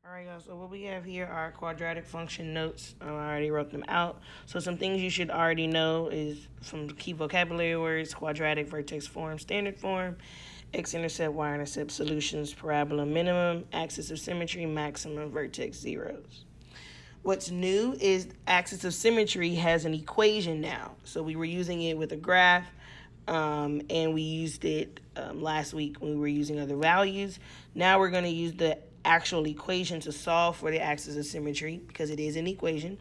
All right, y'all. So what we have here are quadratic function notes. I already wrote them out. So some things you should already know is some key vocabulary words: quadratic, vertex form, standard form, x-intercept, y-intercept, solutions, parabola, minimum, axis of symmetry, maximum, vertex, zeros. What's new is axis of symmetry has an equation now. So we were using it with a graph, and we used it last week when we were using other values. Now we're going to use the actual equation to solve for the axis of symmetry because it is an equation,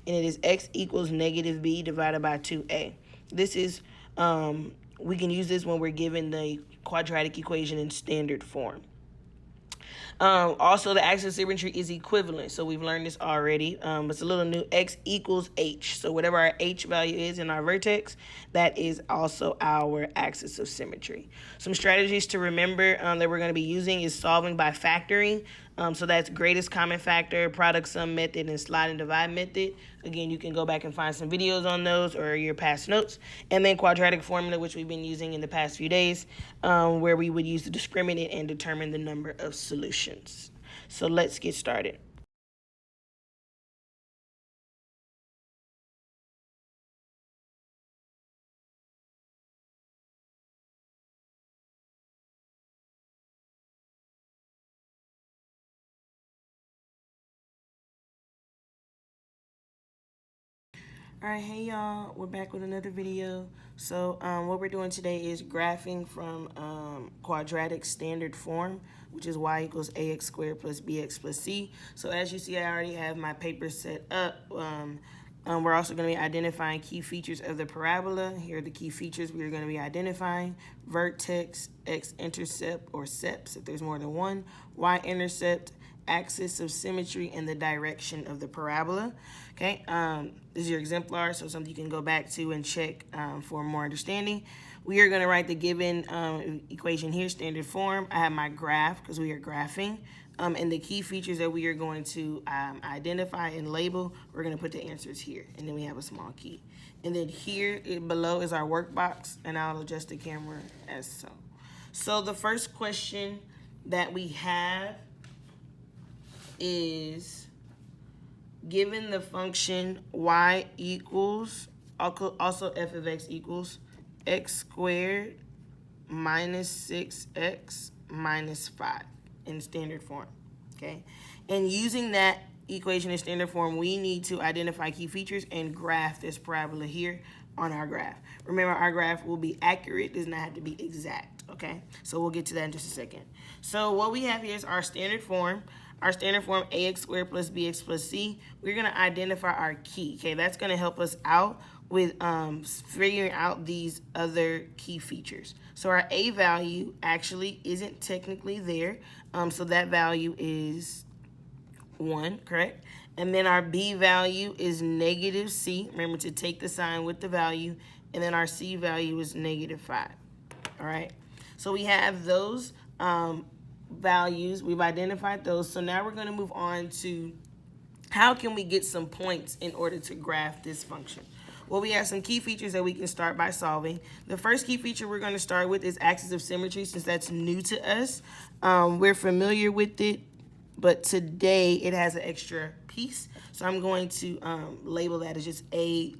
and it is x equals negative b divided by 2a. This is, we can use this when we're given the quadratic equation in standard form. Also, the axis of symmetry is equivalent. So we've learned this already. It's a little new. X equals h. So whatever our h value is in our vertex, that is also our axis of symmetry. Some strategies to remember that we're going to be using is solving by factoring. So that's greatest common factor, product sum method, and slide and divide method. Again, you can go back and find some videos on those or your past notes. And then quadratic formula, which we've been using in the past few days, where we would use the discriminant and determine the number of solutions. So let's get started. All right, hey y'all, we're back with another video. So what we're doing today is graphing from quadratic standard form, which is y equals ax squared plus bx plus c. So as you see, I already have my paper set up. We're also going to be identifying key features of the parabola. Here are the key features we are going to be identifying: vertex, x-intercept or seps if there's more than one, y-intercept, axis of symmetry, and the direction of the parabola. Okay, this is your exemplar, so something you can go back to and check for more understanding. We are going to write the given equation here, standard form. I have my graph because we are graphing. And the key features that we are going to identify and label, we're going to put the answers here. And then we have a small key. And then here below is our workbox, and I'll adjust the camera as so. So the first question that we have is, given the function y equals, also f of x equals x squared minus 6x minus 5 in standard form, okay? And using that equation in standard form, we need to identify key features and graph this parabola here on our graph. Remember, our graph will be accurate, does not have to be exact, okay? So we'll get to that in just a second. So what we have here is our standard form. Our standard form, ax squared plus bx plus c. We're going to identify our key, okay? That's going to help us out with figuring out these other key features. So our a value actually isn't technically there, so that value is 1, correct? And then our b value is negative c. Remember to take the sign with the value. And then our c value is negative 5, all right? So we have those values. We've identified those. So now we're going to move on to how can we get some points in order to graph this function. Well, we have some key features that we can start by solving. The first key feature we're going to start with is axis of symmetry, since that's new to us. We're familiar with it, but today it has an extra piece. So I'm going to label that as just A.O.S.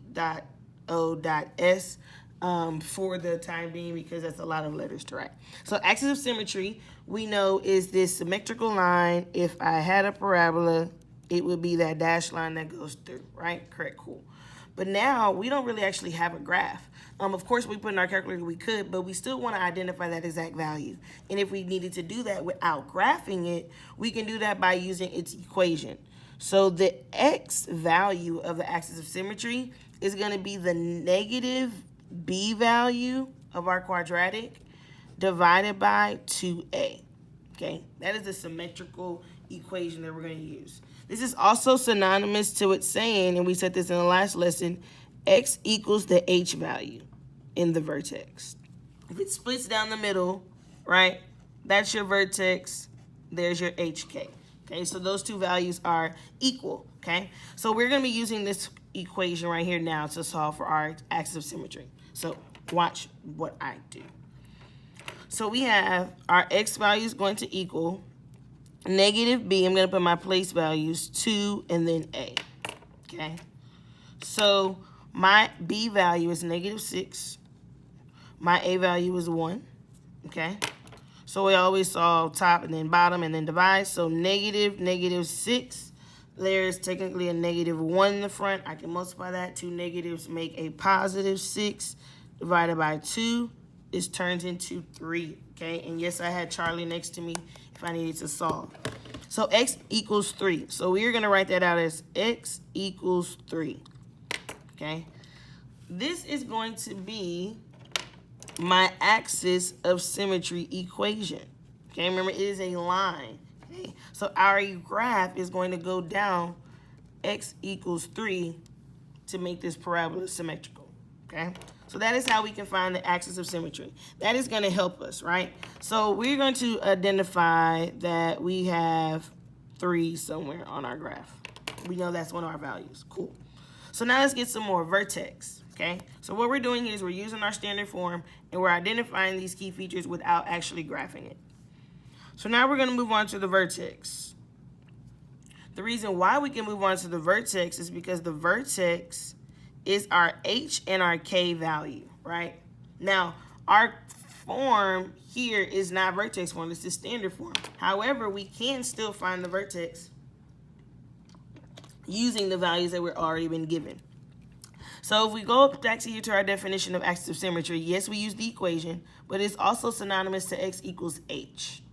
For the time being, because that's a lot of letters to write. So axis of symmetry, we know, is this symmetrical line. If I had a parabola, it would be that dashed line that goes through, right? Correct, cool. But now we don't really actually have a graph. Of course, we put in our calculator, we could, but we still want to identify that exact value. And if we needed to do that without graphing it, we can do that by using its equation. So the x value of the axis of symmetry is going to be the negative b value of our quadratic divided by 2a. Okay, that is the symmetrical equation that we're going to use. This is also synonymous to it saying, and we said this in the last lesson, x equals the h value in the vertex. If it splits down the middle, right, that's your vertex, there's your hk. Okay, so those two values are equal, okay? So we're going to be using this equation right here now to solve for our axis of symmetry. So watch what I do. So we have our x value is going to equal negative b, I'm going to put my place values 2 and then a. Okay, so my b value is negative 6. My a value is 1. Okay, so we always solve top and then bottom and then divide. So negative 6. There's technically a negative 1 in the front. I can multiply that. 2 negatives make a positive 6. Divided by 2 is turned into 3. Okay, and yes, I had Charlie next to me if I needed to solve. So x equals 3. So we're going to write that out as x equals 3. Okay, this is going to be my axis of symmetry equation. Okay, remember it is a line. Okay, so our graph is going to go down x equals 3 to make this parabola symmetrical. Okay, so that is how we can find the axis of symmetry. That is going to help us, right? So we're going to identify that we have 3 somewhere on our graph. We know that's one of our values. Cool. So now let's get some more vertex. Okay, so what we're doing is we're using our standard form and we're identifying these key features without actually graphing it. So now we're going to move on to the vertex. The reason why we can move on to the vertex is because the vertex is our h and our k value, right? Now, our form here is not vertex form, it's the standard form. However, we can still find the vertex using the values that we're already been given. So if we go back here to our definition of axis of symmetry, yes, we use the equation, but it's also synonymous to x equals h.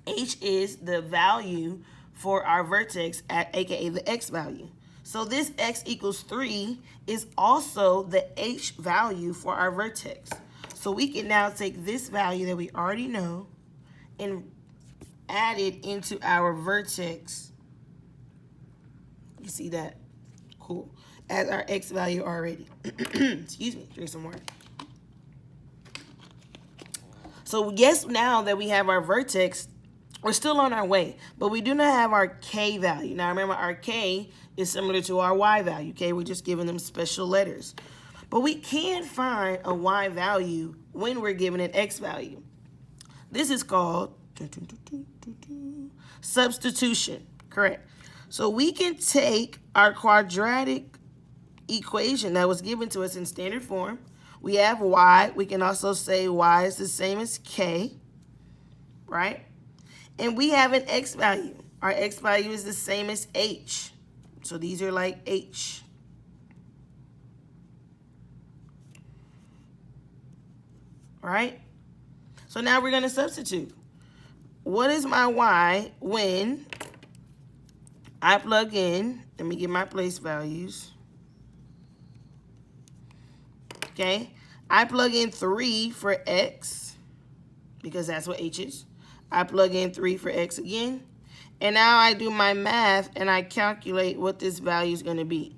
H is the value for our vertex at aka the x value. So this x equals 3 is also the h value for our vertex. So we can now take this value that we already know and add it into our vertex. You see that? Cool. As our x value already. Excuse me, drink some water. So yes, now that we have our vertex, we're still on our way, but we do not have our k value. Now remember, our k is similar to our y value, okay? We're just giving them special letters. But we can find a y value when we're given an x value. This is called substitution, correct? So we can take our quadratic equation that was given to us in standard form. We have y. We can also say y is the same as k, right? And we have an x value. Our x value is the same as h. So these are like h. Right? So now we're going to substitute. What is my y when I plug in, let me get my place values. Okay, I plug in 3 for x, because that's what h is. I plug in 3 for x again. And now I do my math and I calculate what this value is going to be.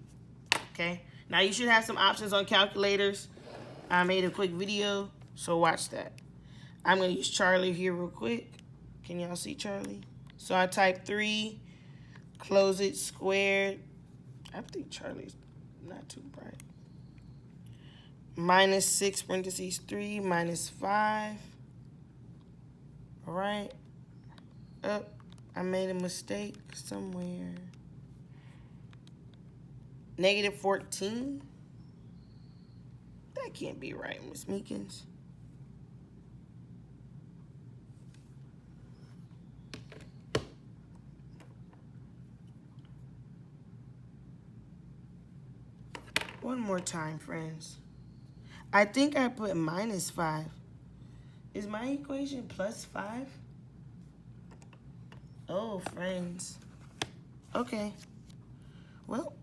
Okay, now you should have some options on calculators. I made a quick video, so watch that. I'm going to use Charlie here real quick. Can y'all see Charlie? So I type 3, close it, squared. I think Charlie's not too bright. Minus 6 parentheses 3 minus 5. All right. Up. I made a mistake somewhere. Negative 14. That can't be right, Miss Meekins. One more time, friends. I think I put minus 5. Is my equation plus 5? Oh, friends. Okay. Well,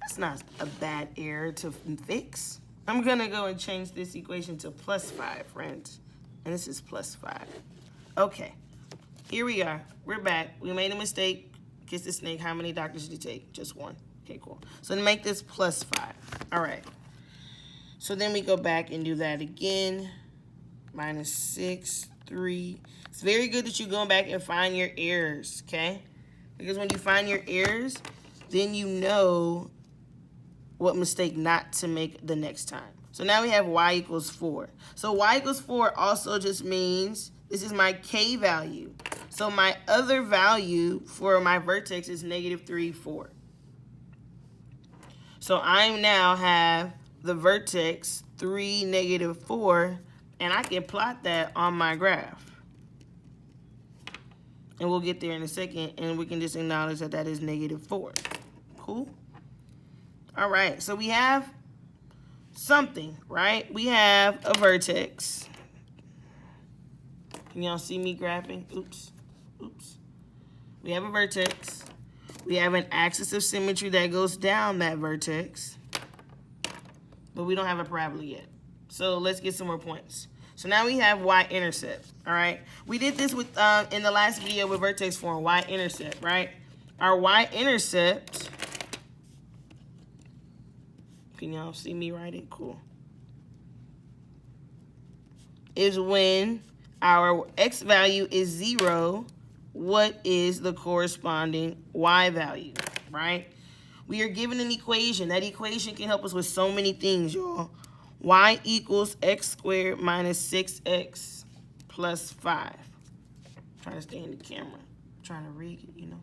that's not a bad error to fix. I'm going to go and change this equation to plus 5, friends. And this is plus 5. Okay. Here we are. We're back. We made a mistake. Kiss the snake. How many doctors did you take? Just 1. Okay, cool. So to make this plus 5. All right. So then we go back and do that again. Minus 6, 3. It's very good that you go back and find your errors, okay? Because when you find your errors, then you know what mistake not to make the next time. So now we have y equals 4. So y equals 4 also just means this is my k value. So my other value for my vertex is negative 3, 4. So I now have the vertex 3, negative 4, and I can plot that on my graph. And we'll get there in a second, and we can just acknowledge that that is negative 4. Cool? All right, so we have something, right? We have a vertex. Can y'all see me graphing? Oops. We have a vertex. We have an axis of symmetry that goes down that vertex. But we don't have a parabola yet. So let's get some more points. So now we have y-intercept, all right? We did this with in the last video with vertex form, y-intercept, right? Our y-intercept, can y'all see me writing? Cool. Is when our x value is 0, what is the corresponding y value, right? We are given an equation. That equation can help us with so many things, y'all. Y equals x squared minus 6x plus 5. I'm trying to stay in the camera. I'm trying to read it, you know.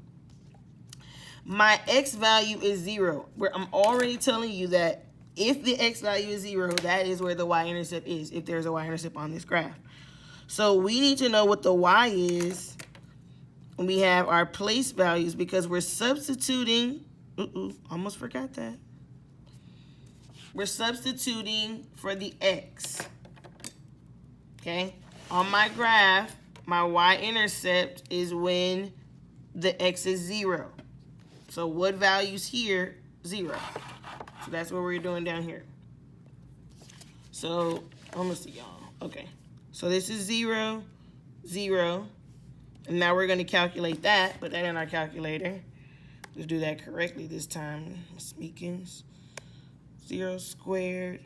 My x value is 0. I'm already telling you that if the x value is 0, that is where the y-intercept is, if there's a y-intercept on this graph. So we need to know what the y is when we have our place values, because we're substituting. Almost forgot that. We're substituting for the x. Okay? On my graph, my y-intercept is when the x is 0. So what value's here? 0. So that's what we're doing down here. So, I'm gonna see y'all. Okay. So this is 0, 0. And now we're going to calculate that. Put that in our calculator. Let's do that correctly this time. Speakings. 0 squared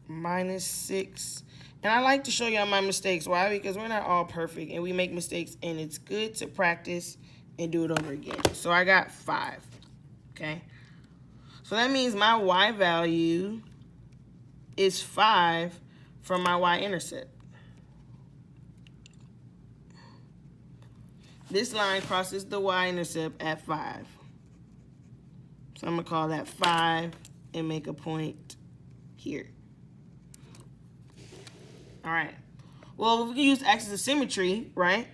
minus 6. And I like to show y'all my mistakes. Why? Because we're not all perfect and we make mistakes, and it's good to practice and do it over again. So I got 5. Okay. So that means my y value is 5 from my y-intercept. This line crosses the y-intercept at 5. So I'm going to call that 5 and make a point here. All right. Well, we can use axis of symmetry, right?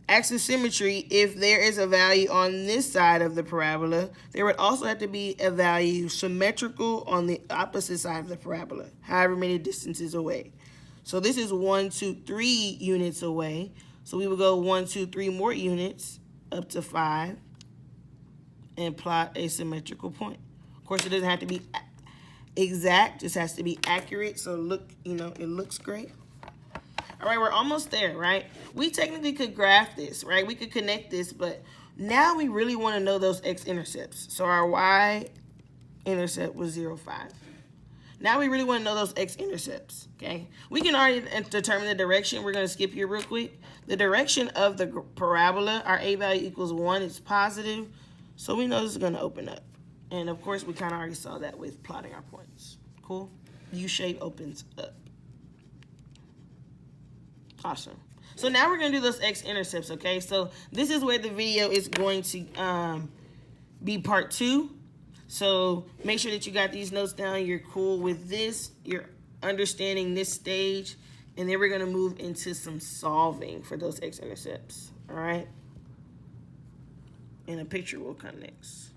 Axis of symmetry, if there is a value on this side of the parabola, there would also have to be a value symmetrical on the opposite side of the parabola, however many distances away. So this is 1, 2, 3 units away. So we would go 1, 2, 3 more units up to 5 and plot a symmetrical point. Of course, it doesn't have to be exact, just has to be accurate. So look, you know, it looks great. All right, we're almost there, right? We technically could graph this, right? We could connect this, but now we really want to know those x-intercepts. So our y-intercept was 0, 5. Now we really want to know those x-intercepts, okay? We can already determine the direction. We're going to skip here real quick. The direction of the parabola, our a value equals 1, it's positive. So we know this is going to open up. And of course, we kind of already saw that with plotting our points. Cool? U-shape opens up. Awesome. So now we're going to do those x-intercepts, okay? So this is where the video is going to be part 2. So make sure that you got these notes down. You're cool with this. You're understanding this stage. And then we're going to move into some solving for those x-intercepts, all right? And a picture will come next.